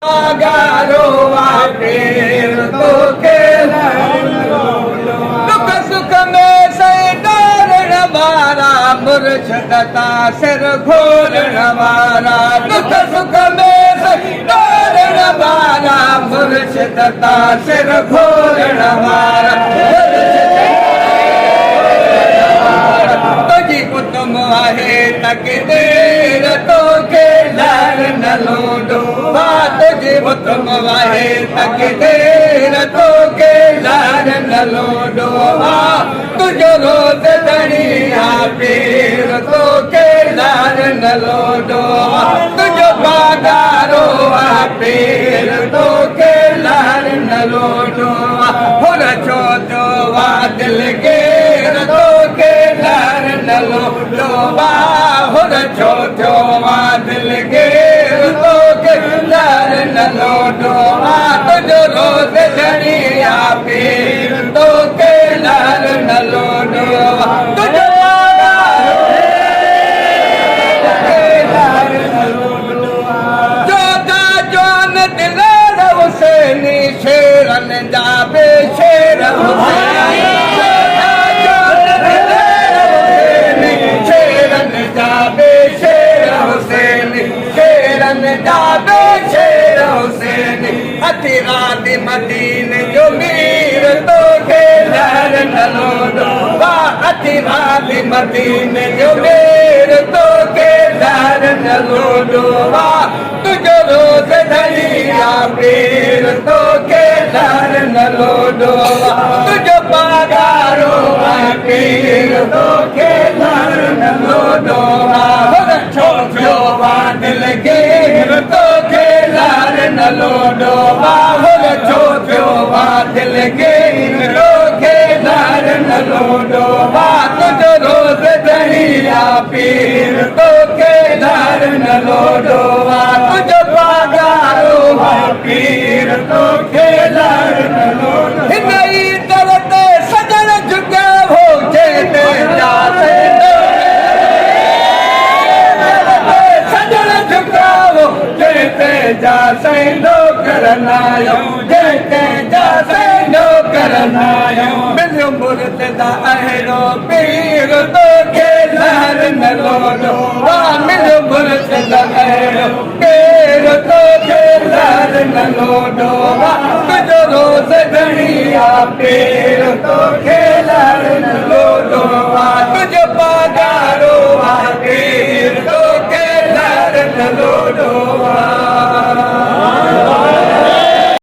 गारो पीर तो खेला दुख सुख में सही डारण मारा मुर्शदता सिर खोलण मारा दुख सुख में सही डारण मारा मुर्शदता सिर खोलण मारा तुझी कुतुम आहे तकदीर तो खेलार न लोडो तुझी कुतुम आहे तकदीर तो खेलार न लोडो तुझो रोज दरिया पीर तो खेलार न लोडो तुझो पागारो पीर तो खेलार न लोडो हुन छो जो दिल गेर तो खेलार न लोडो हुन छो जो दिल गेर तो खेलार न लोडो तुझो रोज दरिया पीर तो खेलार न लोडो तुझो शेरन जाबे शेर शेरन जाबे शेर हुसैन शेरन जाबे शेर हुसैन अति रात मदीन जो मीर तो खेलार न लोडो अति रात मदीन जो मीर तो खेलार न लोडो तुझो रोज धरिया पीर तो खेलार न लोडो तुझो पागारो पीर तो खेलार न लोडो छो छो दिल गेर तो खेलार न लोडो छो छो दिल गेर तो खेलार न लोडो तुझो रोज दरिया पीर तो खेलार न लोडो तुझो पागारो पीर तो खेलार न लोडो हिनई दर ते सजण झुकिया हो जेते जाते सजण झुकिया हो जेते जा सैंदो करनायो जेते जा सैंदो करनायो मिलियो मुर्तदा अहिड़ो पीर तो खेलार न लोडो मिलियो मुर्तदा अहिड़ो पीर तो खेलार न लोडो तुझो रोज दरिया पीर तो खेलार न लोडो तुझो